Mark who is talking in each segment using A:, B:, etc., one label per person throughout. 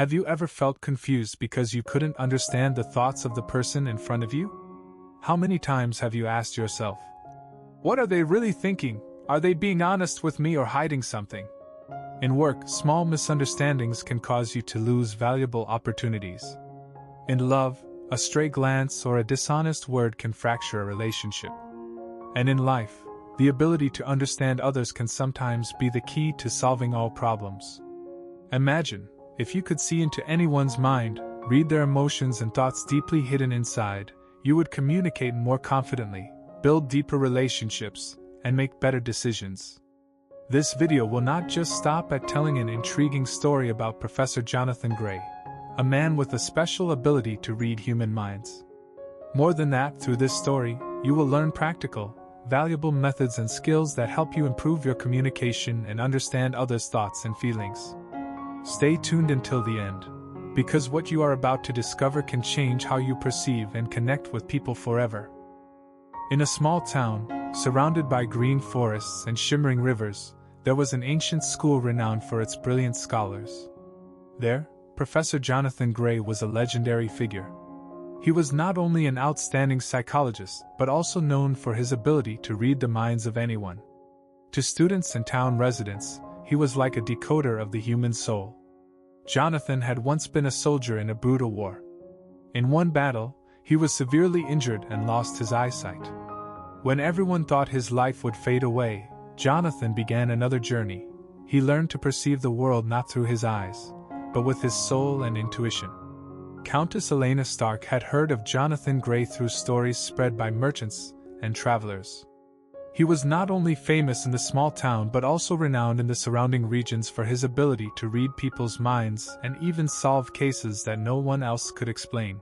A: Have you ever felt confused because you couldn't understand the thoughts of the person in front of you? How many times have you asked yourself, what are they really thinking? Are they being honest with me or hiding something? In work, small misunderstandings can cause you to lose valuable opportunities. In love, a stray glance or a dishonest word can fracture a relationship. And in life, the ability to understand others can sometimes be the key to solving all problems. Imagine, if you could see into anyone's mind, read their emotions and thoughts deeply hidden inside, you would communicate more confidently, build deeper relationships, and make better decisions. This video will not just stop at telling an intriguing story about Professor Jonathan Gray, a man with a special ability to read human minds. More than that, through this story, you will learn practical, valuable methods and skills that help you improve your communication and understand others' thoughts and feelings. Stay tuned until the end, because what you are about to discover can change how you perceive and connect with people forever. In a small town, surrounded by green forests and shimmering rivers, there was an ancient school renowned for its brilliant scholars. There, Professor Jonathan Gray was a legendary figure. He was not only an outstanding psychologist, but also known for his ability to read the minds of anyone. To students and town residents, he was like a decoder of the human soul. Jonathan had once been a soldier in a brutal war. In one battle, he was severely injured and lost his eyesight. When everyone thought his life would fade away, Jonathan began another journey. He learned to perceive the world not through his eyes, but with his soul and intuition. Countess Elena Stark had heard of Jonathan Gray through stories spread by merchants and travelers. He was not only famous in the small town but also renowned in the surrounding regions for his ability to read people's minds and even solve cases that no one else could explain.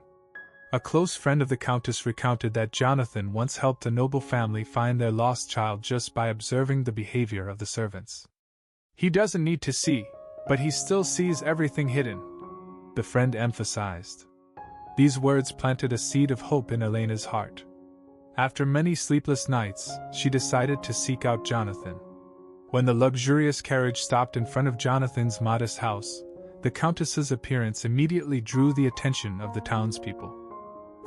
A: A close friend of the Countess recounted that Jonathan once helped a noble family find their lost child just by observing the behavior of the servants. "He doesn't need to see, but he still sees everything hidden," the friend emphasized. These words planted a seed of hope in Elena's heart. After many sleepless nights, she decided to seek out Jonathan. When the luxurious carriage stopped in front of Jonathan's modest house, the Countess's appearance immediately drew the attention of the townspeople.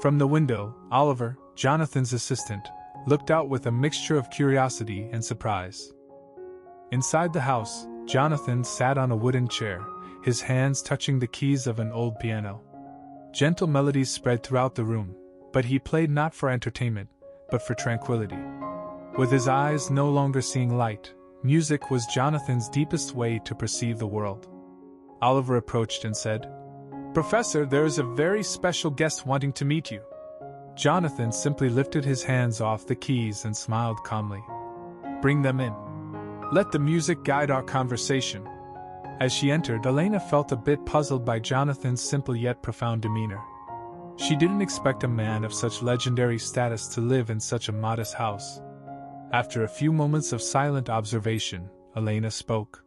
A: From the window, Oliver, Jonathan's assistant, looked out with a mixture of curiosity and surprise. Inside the house, Jonathan sat on a wooden chair, his hands touching the keys of an old piano. Gentle melodies spread throughout the room, but he played not for entertainment, but for tranquility. With his eyes no longer seeing light, music was Jonathan's deepest way to perceive the world. Oliver approached and said, "Professor, there is a very special guest wanting to meet you." Jonathan simply lifted his hands off the keys and smiled calmly. "Bring them in. Let the music guide our conversation." As she entered, Elena felt a bit puzzled by Jonathan's simple yet profound demeanor. She didn't expect a man of such legendary status to live in such a modest house. After a few moments of silent observation, Elena spoke.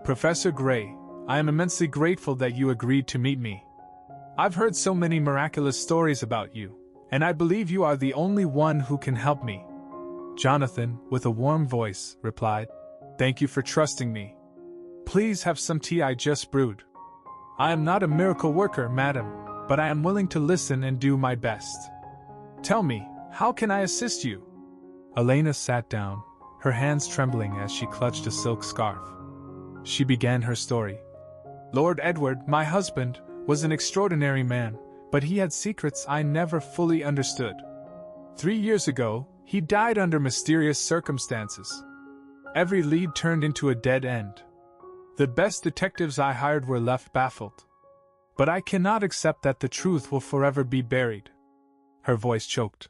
A: "Professor Gray, I am immensely grateful that you agreed to meet me. I've heard so many miraculous stories about you, and I believe you are the only one who can help me." Jonathan, with a warm voice, replied, "Thank you for trusting me. Please have some tea I just brewed. I am not a miracle worker, madam, but I am willing to listen and do my best. Tell me, how can I assist you?" Elena sat down, her hands trembling as she clutched a silk scarf. She began her story. "Lord Edward, my husband, was an extraordinary man, but he had secrets I never fully understood. 3 years ago, he died under mysterious circumstances. Every lead turned into a dead end. The best detectives I hired were left baffled. But I cannot accept that the truth will forever be buried." Her voice choked.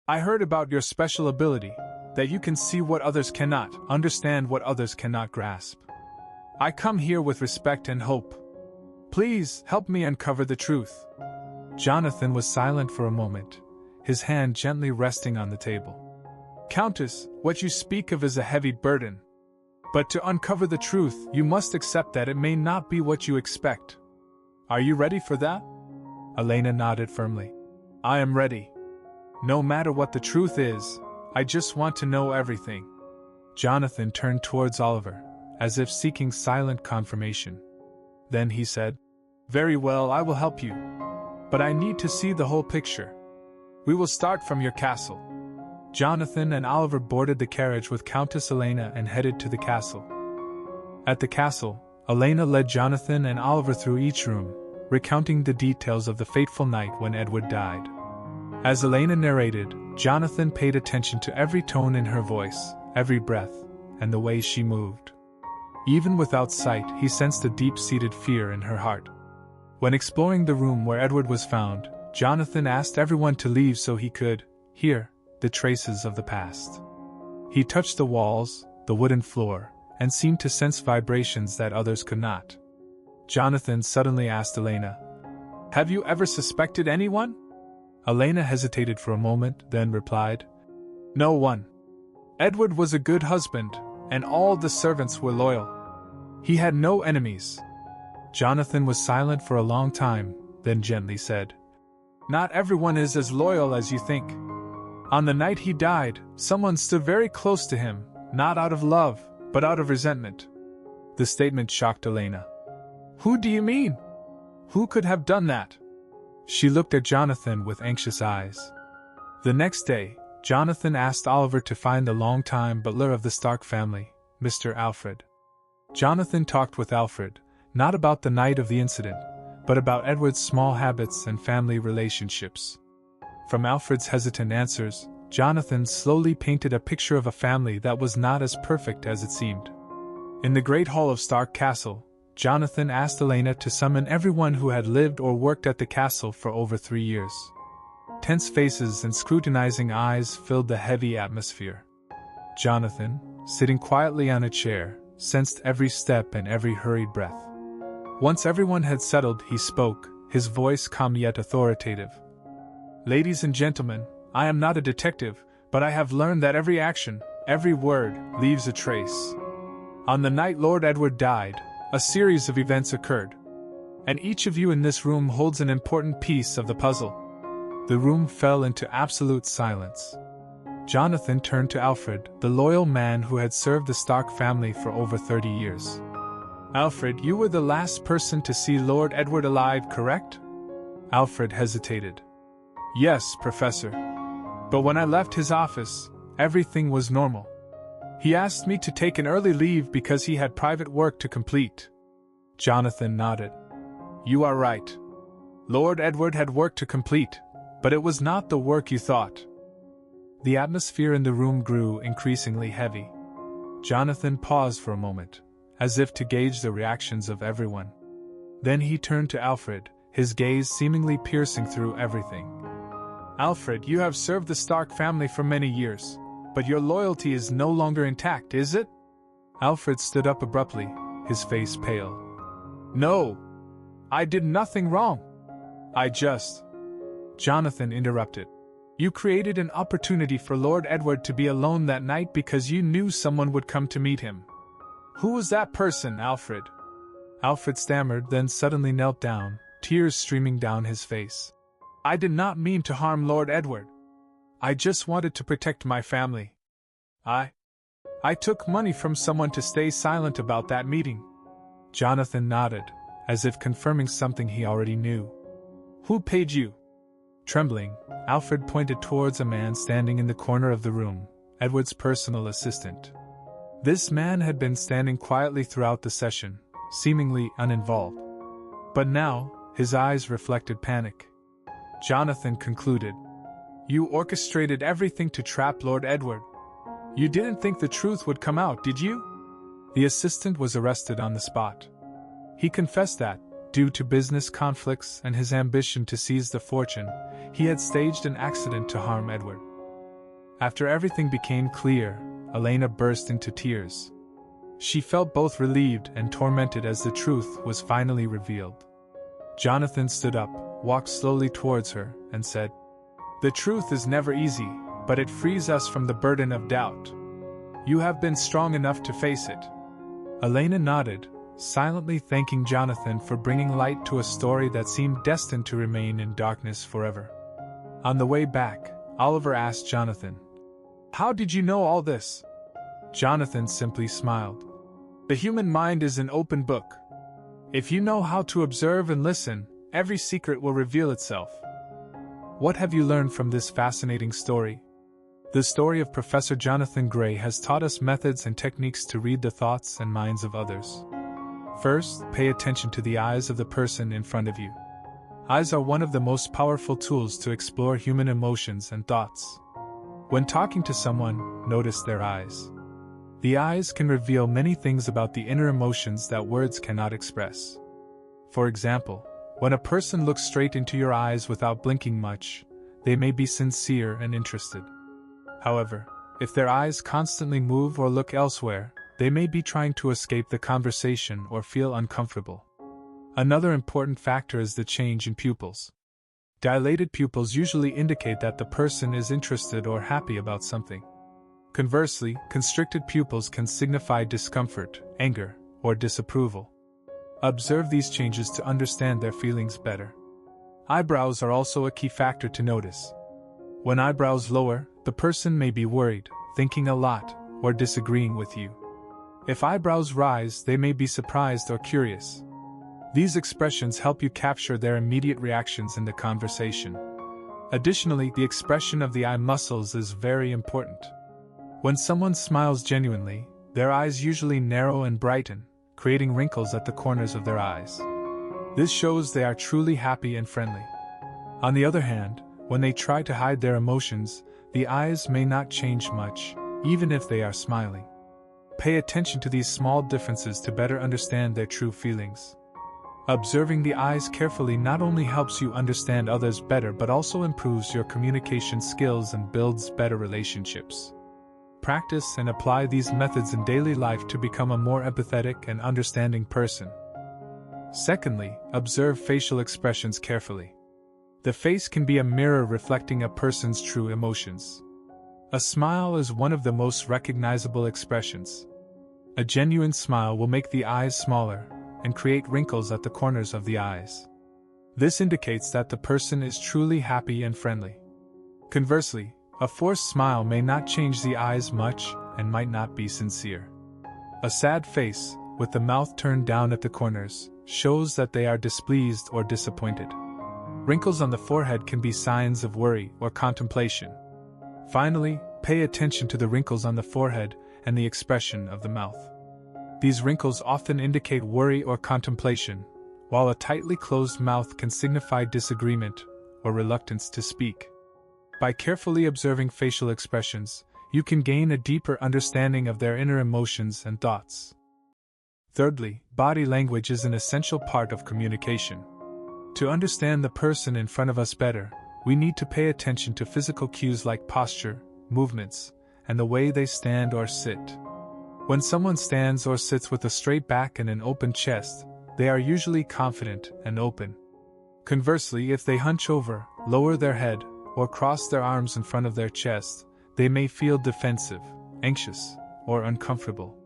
A: "I heard about your special ability, that you can see what others cannot, understand what others cannot grasp. I come here with respect and hope. Please help me uncover the truth." Jonathan was silent for a moment, his hand gently resting on the table. "Countess, what you speak of is a heavy burden. But to uncover the truth, you must accept that it may not be what you expect. Are you ready for that?" Elena nodded firmly. "I am ready. No matter what the truth is, I just want to know everything." Jonathan turned towards Oliver, as if seeking silent confirmation. Then he said, Very well, I will help you. But I need to see the whole picture. We will start from your castle. Jonathan and Oliver boarded the carriage with Countess Elena and headed to the castle. At the castle, Elena led Jonathan and Oliver through each room, recounting the details of the fateful night when Edward died. As Elena narrated, Jonathan paid attention to every tone in her voice, every breath, and the way she moved. Even without sight, he sensed a deep-seated fear in her heart. When exploring the room where Edward was found, Jonathan asked everyone to leave so he could hear the traces of the past. He touched the walls, the wooden floor, and seemed to sense vibrations that others could not. Jonathan suddenly asked Elena, "Have you ever suspected anyone?" Elena hesitated for a moment, then replied, "No one. Edward was a good husband, and all the servants were loyal. He had no enemies." Jonathan was silent for a long time, then gently said, "Not everyone is as loyal as you think. On the night he died, someone stood very close to him, not out of love, but out of resentment." The statement shocked Elena. "Who do you mean? Who could have done that?" She looked at Jonathan with anxious eyes. The next day, Jonathan asked Oliver to find the longtime butler of the Stark family, Mr. Alfred. Jonathan talked with Alfred, not about the night of the incident, but about Edward's small habits and family relationships. From Alfred's hesitant answers, Jonathan slowly painted a picture of a family that was not as perfect as it seemed. In the great hall of Stark Castle, Jonathan asked Elena to summon everyone who had lived or worked at the castle for over 3 years. Tense faces and scrutinizing eyes filled the heavy atmosphere. Jonathan, sitting quietly on a chair, sensed every step and every hurried breath. Once everyone had settled, he spoke, his voice calm yet authoritative. "Ladies and gentlemen, I am not a detective, but I have learned that every action, every word, leaves a trace. On the night Lord Edward died, a series of events occurred. And each of you in this room holds an important piece of the puzzle." The room fell into absolute silence. Jonathan turned to Alfred, the loyal man who had served the Stark family for over 30 years. "Alfred, you were the last person to see Lord Edward alive, correct?" Alfred hesitated. "Yes, Professor. But when I left his office, everything was normal. He asked me to take an early leave because he had private work to complete." Jonathan nodded. "You are right. Lord Edward had work to complete, but it was not the work you thought." The atmosphere in the room grew increasingly heavy. Jonathan paused for a moment, as if to gauge the reactions of everyone. Then he turned to Alfred, his gaze seemingly piercing through everything. "Alfred, you have served the Stark family for many years, but your loyalty is no longer intact, is it?" Alfred stood up abruptly, his face pale. "No! I did nothing wrong. I just—" Jonathan interrupted. "You created an opportunity for Lord Edward to be alone that night because you knew someone would come to meet him. Who was that person, Alfred?" Alfred stammered, then suddenly knelt down, tears streaming down his face. "I did not mean to harm Lord Edward. I just wanted to protect my family. I took money from someone to stay silent about that meeting." Jonathan nodded, as if confirming something he already knew. "Who paid you?" Trembling, Alfred pointed towards a man standing in the corner of the room, Edward's personal assistant. This man had been standing quietly throughout the session, seemingly uninvolved. But now, his eyes reflected panic. Jonathan concluded, "You orchestrated everything to trap Lord Edward. You didn't think the truth would come out, did you?" The assistant was arrested on the spot. He confessed that, due to business conflicts and his ambition to seize the fortune, he had staged an accident to harm Edward. After everything became clear, Elena burst into tears. She felt both relieved and tormented as the truth was finally revealed. Jonathan stood up, walked slowly towards her, and said, "The truth is never easy, but it frees us from the burden of doubt. You have been strong enough to face it." Elena nodded, silently thanking Jonathan for bringing light to a story that seemed destined to remain in darkness forever. On the way back, Oliver asked Jonathan, "How did you know all this?" Jonathan simply smiled. "The human mind is an open book. If you know how to observe and listen, every secret will reveal itself. What have you learned from this fascinating story? The story of Professor Jonathan Gray has taught us methods and techniques to read the thoughts and minds of others. First, pay attention to the eyes of the person in front of you. Eyes are one of the most powerful tools to explore human emotions and thoughts. When talking to someone, notice their eyes. The eyes can reveal many things about the inner emotions that words cannot express. For example, when a person looks straight into your eyes without blinking much, they may be sincere and interested. However, if their eyes constantly move or look elsewhere, they may be trying to escape the conversation or feel uncomfortable. Another important factor is the change in pupils. Dilated pupils usually indicate that the person is interested or happy about something. Conversely, constricted pupils can signify discomfort, anger, or disapproval. Observe these changes to understand their feelings better. Eyebrows are also a key factor to notice. When eyebrows lower, the person may be worried, thinking a lot, or disagreeing with you. If eyebrows rise, they may be surprised or curious. These expressions help you capture their immediate reactions in the conversation. Additionally, the expression of the eye muscles is very important. When someone smiles genuinely, their eyes usually narrow and brighten, creating wrinkles at the corners of their eyes. This shows they are truly happy and friendly. On the other hand, when they try to hide their emotions, the eyes may not change much, even if they are smiling. Pay attention to these small differences to better understand their true feelings. Observing the eyes carefully not only helps you understand others better but also improves your communication skills and builds better relationships. Practice and apply these methods in daily life to become a more empathetic and understanding person. Secondly, observe facial expressions carefully. The face can be a mirror reflecting a person's true emotions. A smile is one of the most recognizable expressions. A genuine smile will make the eyes smaller and create wrinkles at the corners of the eyes. This indicates that the person is truly happy and friendly. Conversely, a forced smile may not change the eyes much and might not be sincere. A sad face, with the mouth turned down at the corners, shows that they are displeased or disappointed. Wrinkles on the forehead can be signs of worry or contemplation. Finally, pay attention to the wrinkles on the forehead and the expression of the mouth. These wrinkles often indicate worry or contemplation, while a tightly closed mouth can signify disagreement or reluctance to speak. By carefully observing facial expressions, you can gain a deeper understanding of their inner emotions and thoughts. Thirdly, body language is an essential part of communication. To understand the person in front of us better, we need to pay attention to physical cues like posture, movements, and the way they stand or sit. When someone stands or sits with a straight back and an open chest, they are usually confident and open. Conversely, if they hunch over, lower their head, or cross their arms in front of their chest, they may feel defensive, anxious, or uncomfortable.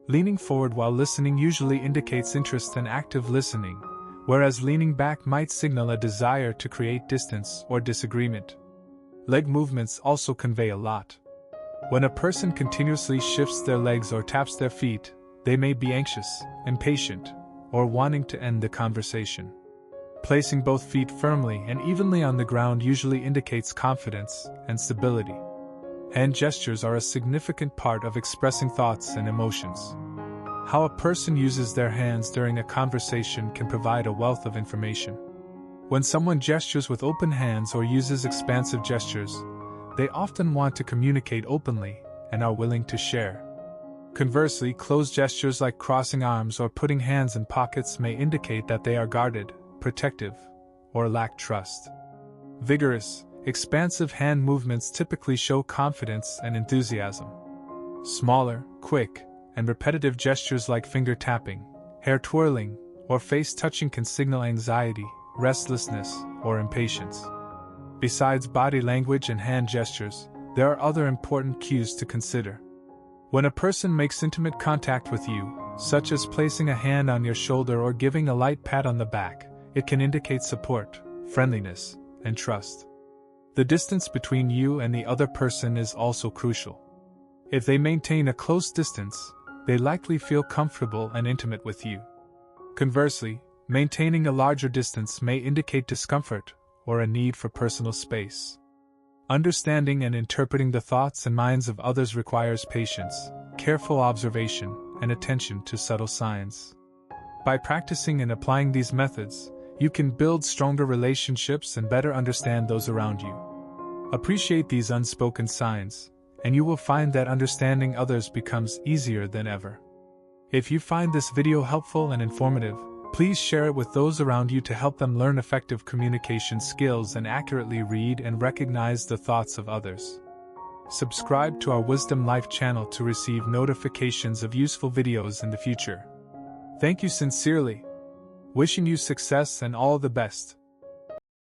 A: Leaning forward while listening usually indicates interest and active listening, whereas leaning back might signal a desire to create distance or disagreement. Leg movements also convey a lot. When a person continuously shifts their legs or taps their feet, they may be anxious, impatient, or wanting to end the conversation. Placing both feet firmly and evenly on the ground usually indicates confidence and stability. Hand gestures are a significant part of expressing thoughts and emotions. How a person uses their hands during a conversation can provide a wealth of information. When someone gestures with open hands or uses expansive gestures, they often want to communicate openly and are willing to share. Conversely, closed gestures like crossing arms or putting hands in pockets may indicate that they are guarded, protective, or lack trust. Vigorous, expansive hand movements typically show confidence and enthusiasm. Smaller, quick, and repetitive gestures like finger tapping, hair twirling, or face touching can signal anxiety, restlessness, or impatience. Besides body language and hand gestures, there are other important cues to consider. When a person makes intimate contact with you, such as placing a hand on your shoulder or giving a light pat on the back, it can indicate support, friendliness, and trust. The distance between you and the other person is also crucial. If they maintain a close distance, they likely feel comfortable and intimate with you. Conversely, maintaining a larger distance may indicate discomfort or a need for personal space. Understanding and interpreting the thoughts and minds of others requires patience, careful observation, and attention to subtle signs. By practicing and applying these methods, you can build stronger relationships and better understand those around you. Appreciate these unspoken signs, and you will find that understanding others becomes easier than ever. If you find this video helpful and informative, please share it with those around you to help them learn effective communication skills and accurately read and recognize the thoughts of others. Subscribe to our Wisdom Life channel to receive notifications of useful videos in the future. Thank you sincerely. Wishing you success and all the best.